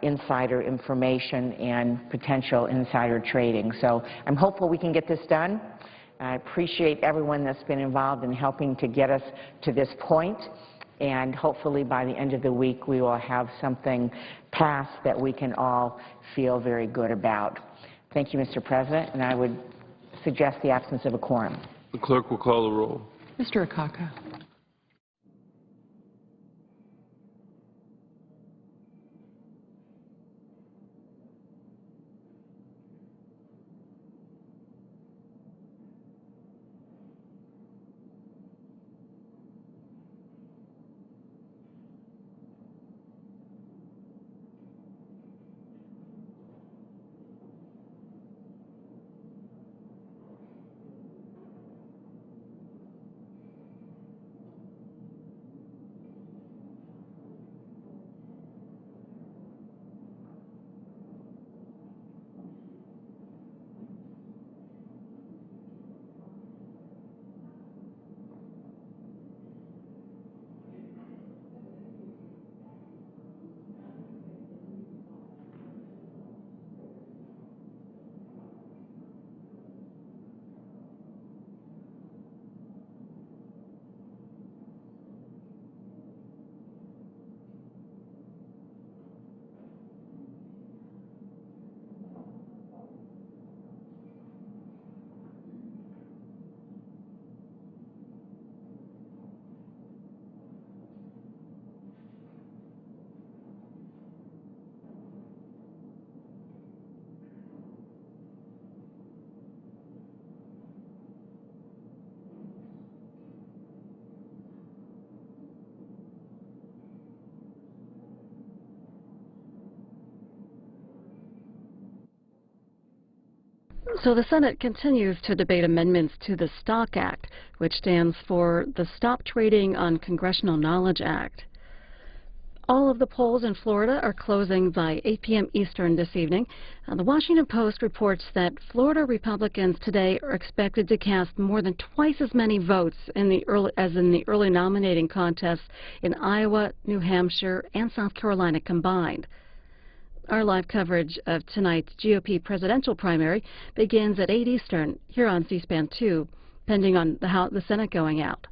insider information and potential insider trading. So I'm hopeful we can get this done. I appreciate everyone that's been involved in helping to get us to this point, and hopefully by the end of the week we will have something passed that we can all feel very good about. Thank you, Mr. President, and I would suggest the absence of a quorum. The clerk will call the roll. Mr. Akaka. So the Senate continues to debate amendments to the STOCK Act, which stands for the Stop Trading on Congressional Knowledge Act. All of the polls in Florida are closing by 8 p.m. Eastern this evening. The Washington Post reports that Florida Republicans today are expected to cast more than twice as many votes in the early nominating contests in Iowa, New Hampshire, and South Carolina combined. Our live coverage of tonight's GOP presidential primary begins at 8 Eastern here on C-SPAN 2, pending on the Senate going out.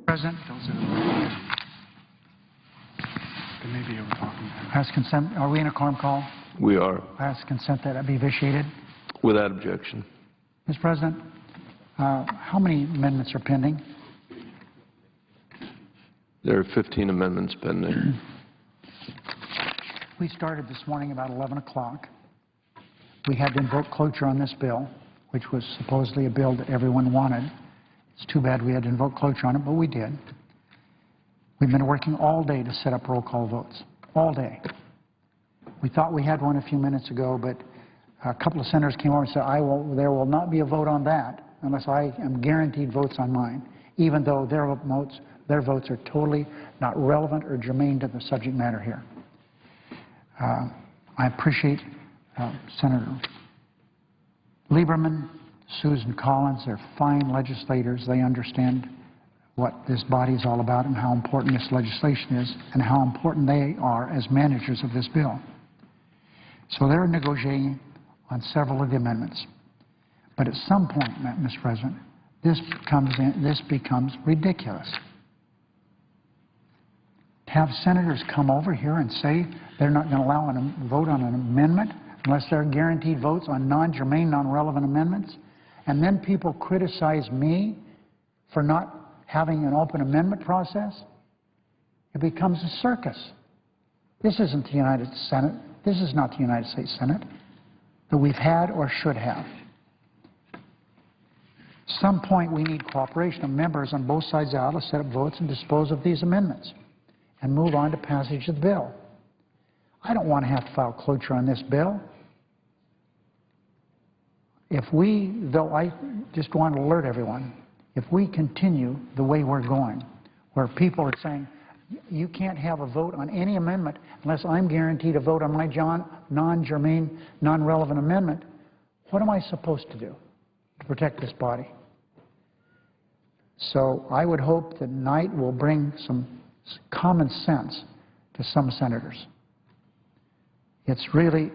President, ask consent. Are we in a quorum call? We are. Ask consent that it be vitiated. Without objection. Mr. President, how many amendments are pending? There are 15 amendments pending. We started this morning about 11 o'clock. We had to invoke cloture on this bill, which was supposedly a bill that everyone wanted. It's too bad we had to invoke cloture on it, but we did. We've been working all day to set up roll call votes, all day. We thought we had one a few minutes ago, but a couple of senators came over and said, there will not be a vote on that unless I am guaranteed votes on mine, even though their votes are totally not relevant or germane to the subject matter here. I appreciate Senator Lieberman, Susan Collins. They're fine legislators. They understand what this body is all about and how important this legislation is and how important they are as managers of this bill. So they're negotiating on several of the amendments. But at some point, Mr. President, this becomes ridiculous. To have senators come over here and say they're not going to allow a vote on an amendment unless they're guaranteed votes on non-germane, non-relevant amendments, and then people criticize me for not having an open amendment process, it becomes a circus. This isn't the United Senate. This is not the United States Senate that we've had or should have. some point we need cooperation of members on both sides of the aisle to set up votes and dispose of these amendments and move on to passage of the bill. I don't want to have to file cloture on this bill. If we, though I just want to alert everyone, if we continue the way we're going, where people are saying, you can't have a vote on any amendment unless I'm guaranteed a vote on my non-germane, non-relevant amendment, what am I supposed to do to protect this body? So I would hope that tonight will bring some common sense to some senators. It's really,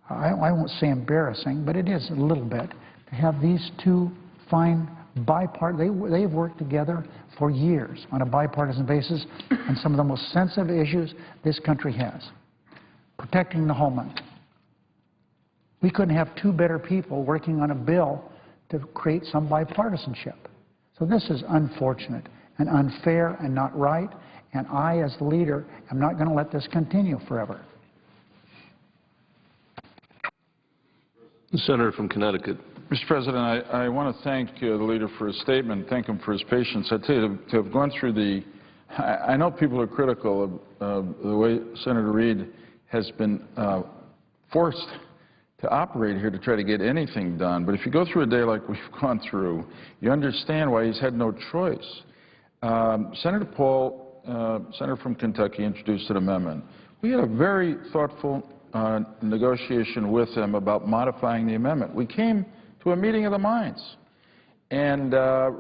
I won't say embarrassing, but it is a little bit to have these two fine bipartisan, they've worked together for years on a bipartisan basis on some of the most sensitive issues this country has. Protecting the homeland. We couldn't have two better people working on a bill to create some bipartisanship. So this is unfortunate and unfair and not right, and I, as the leader, am not going to let this continue forever. The senator from Connecticut. Mr. President, I want to thank the leader for his statement, thank him for his patience. I tell you, to have gone through the, I know people are critical of the way Senator Reid has been forced to operate here to try to get anything done. But if you go through a day like we've gone through, you understand why he's had no choice. Senator Paul, senator from Kentucky, introduced an amendment. We had a very thoughtful negotiation with him about modifying the amendment. We came to a meeting of the minds and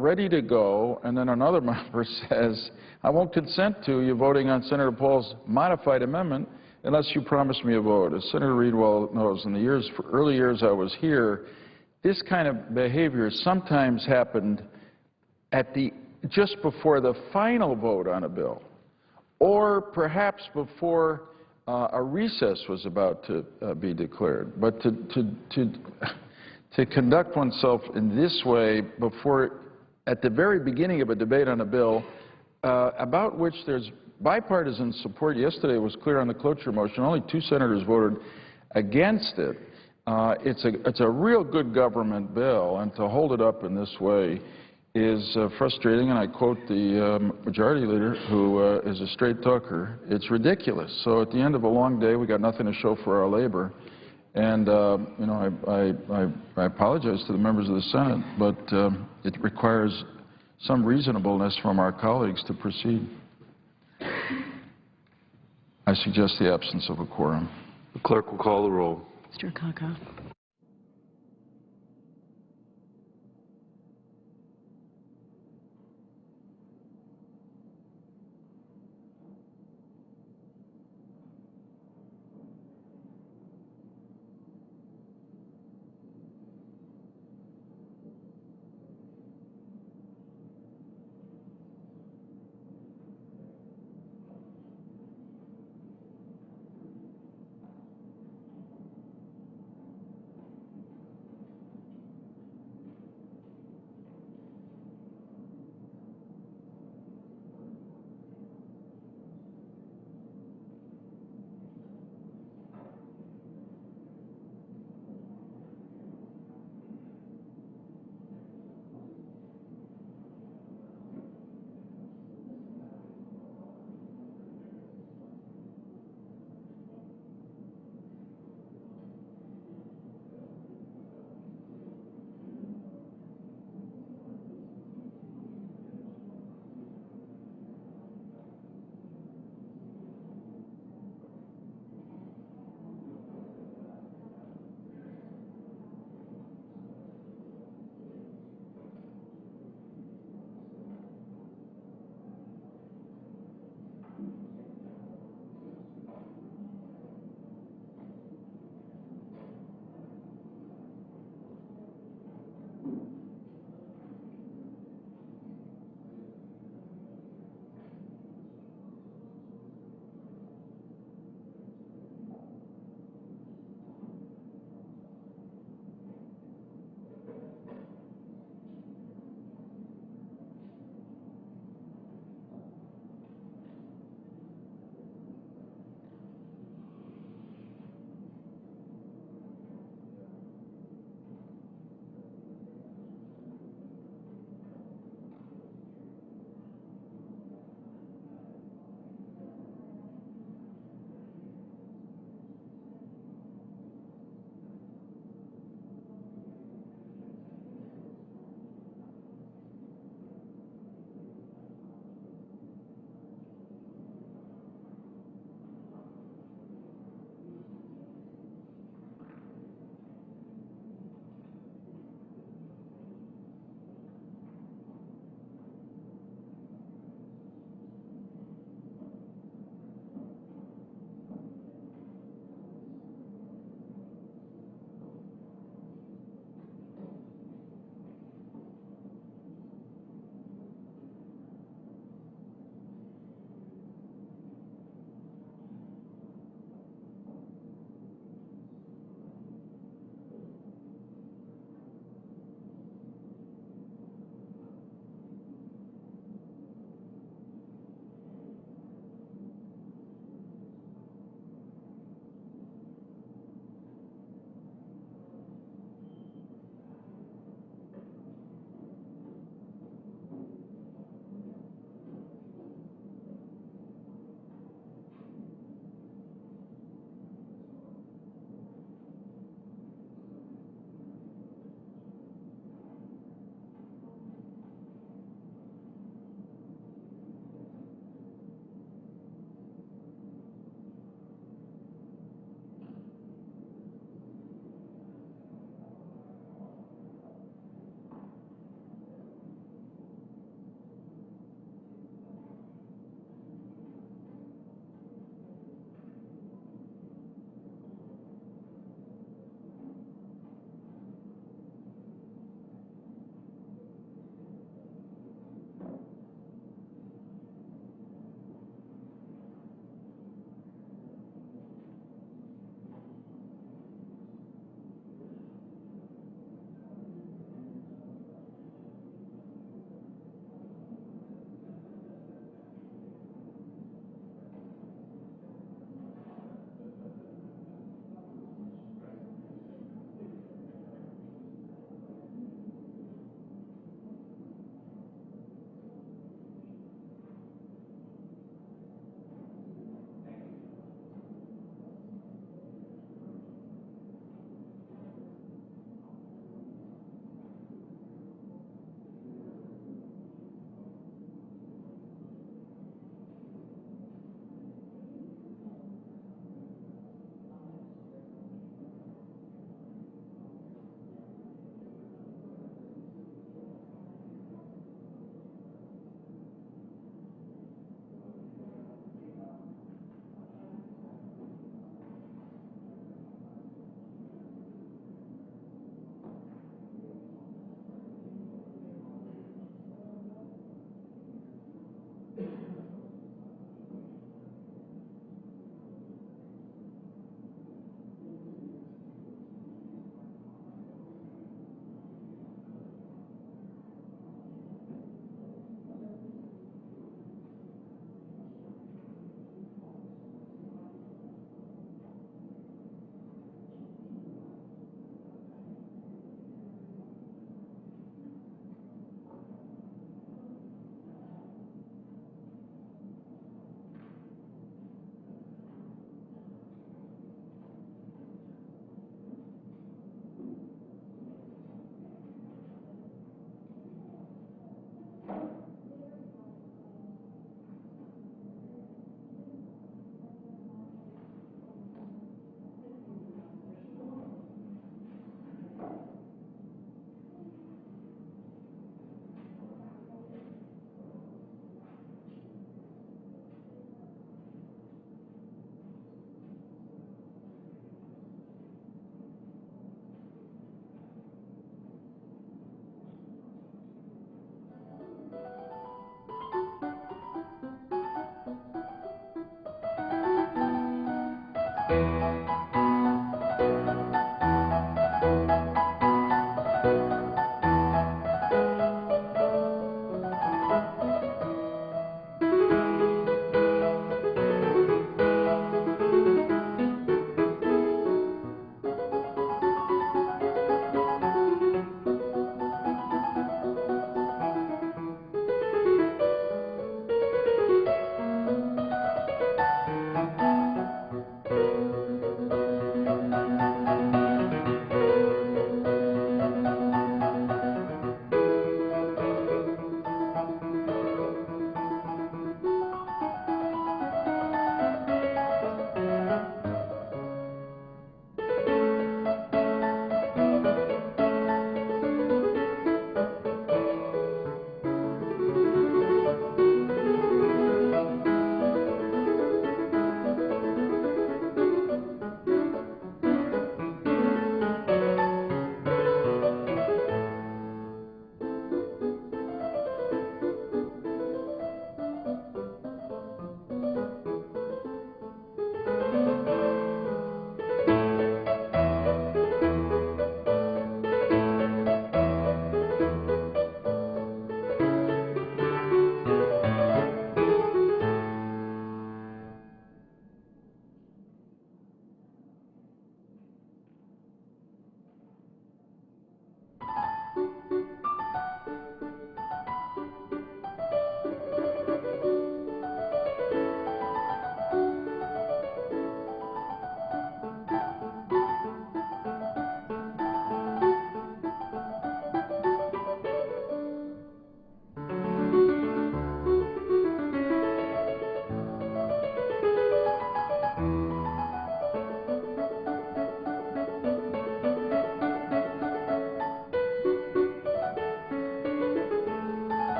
ready to go, and then another member says, I won't consent to you voting on Senator Paul's modified amendment unless you promise me a vote. As Senator Reid well knows, in the early years I was here, this kind of behavior sometimes happened at just before the final vote on a bill, or perhaps before a recess was about to be declared. But to conduct oneself in this way at the very beginning of a debate on a bill about which there's bipartisan support. Yesterday was clear on the cloture motion. Only 2 senators voted against it. It's a real good government bill, and to hold it up in this way is frustrating, and I quote the majority leader, who is a straight talker. It's ridiculous. So at the end of a long day, we got nothing to show for our labor. And, you know, I apologize to the members of the Senate, but it requires some reasonableness from our colleagues to proceed. I suggest the absence of a quorum. The clerk will call the roll. Mr. Akaka.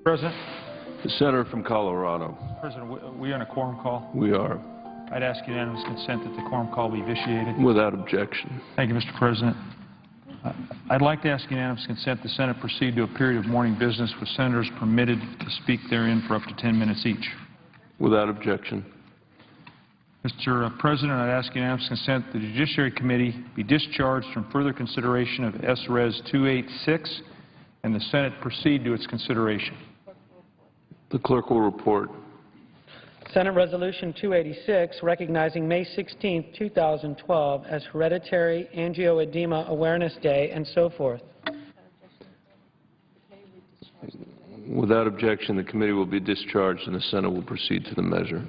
President. The senator from Colorado. President, we are on a quorum call. We are. I'd ask unanimous consent that the quorum call be vitiated. Without objection. Thank you, Mr. President. I'd like to ask unanimous consent the Senate proceed to a period of morning business with senators permitted to speak therein for up to 10 minutes each. Without objection. Mr. President, I'd ask unanimous consent that the Judiciary Committee be discharged from further consideration of S.Res. 286 and the Senate proceed to its consideration. The clerk will report. Senate Resolution 286, recognizing May 16, 2012 as Hereditary Angioedema Awareness Day, and so forth. Without objection, the committee will be discharged and the Senate will proceed to the measure.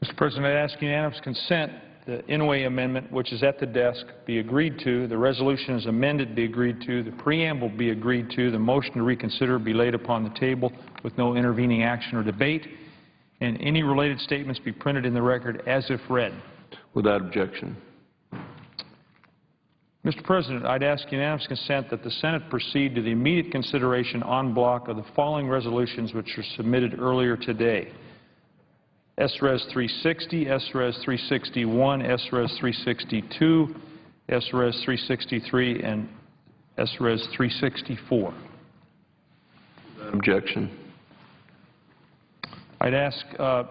Mr. President, I ask unanimous consent the Inouye amendment, which is at the desk, be agreed to, the resolution is amended, be agreed to, the preamble be agreed to, the motion to reconsider be laid upon the table with no intervening action or debate, and any related statements be printed in the record as if read. Without objection. Mr. President, I'd ask unanimous consent that the Senate proceed to the immediate consideration en bloc of the following resolutions which were submitted earlier today. S.Res. 360, S.Res. 361, S.Res. 362, S.Res. 363, and S.Res. 364. Without objection. I'd ask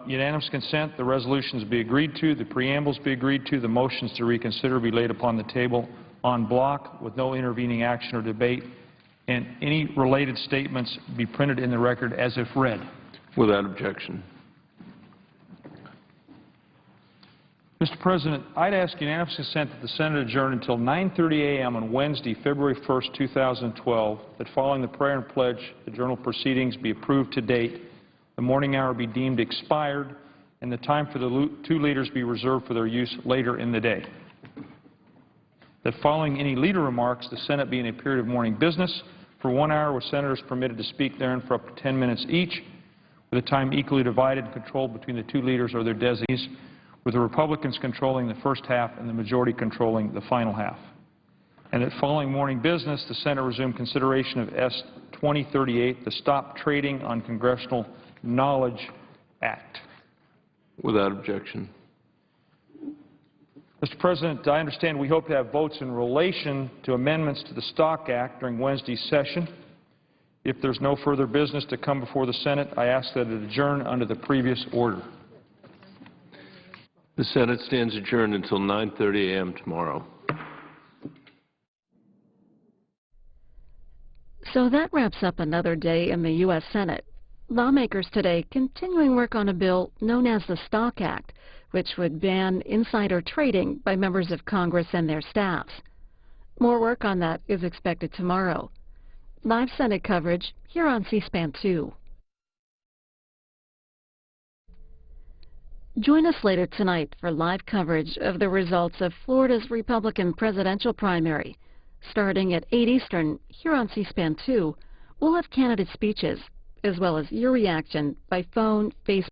unanimous consent the resolutions be agreed to, the preambles be agreed to, the motions to reconsider be laid upon the table en bloc with no intervening action or debate, and any related statements be printed in the record as if read. Without objection. Mr. President, I'd ask unanimous consent that the Senate adjourn until 9:30 a.m. on Wednesday, February 1st, 2012, that following the prayer and pledge, the journal proceedings be approved to date, the morning hour be deemed expired, and the time for the two leaders be reserved for their use later in the day. That following any leader remarks, the Senate be in a period of morning business for 1 hour with senators permitted to speak therein for up to 10 minutes each, with the time equally divided and controlled between the two leaders or their designees, with the Republicans controlling the first half and the majority controlling the final half. And that following morning business, the Senate resume consideration of S. 2038, the Stop Trading on Congressional Knowledge Act. Without objection. Mr. President, I understand we hope to have votes in relation to amendments to the Stock Act during Wednesday's session. If there's no further business to come before the Senate, I ask that it adjourn under the previous order. The Senate stands adjourned until 9:30 a.m. tomorrow. So that wraps up another day in the U.S. Senate. Lawmakers today continuing work on a bill known as the Stock Act, which would ban insider trading by members of Congress and their staffs. More work on that is expected tomorrow. Live Senate coverage here on C-SPAN 2. Join us later tonight for live coverage of the results of Florida's Republican presidential primary. Starting at 8 Eastern, here on C-SPAN 2, we'll have candidate speeches, as well as your reaction by phone, Facebook,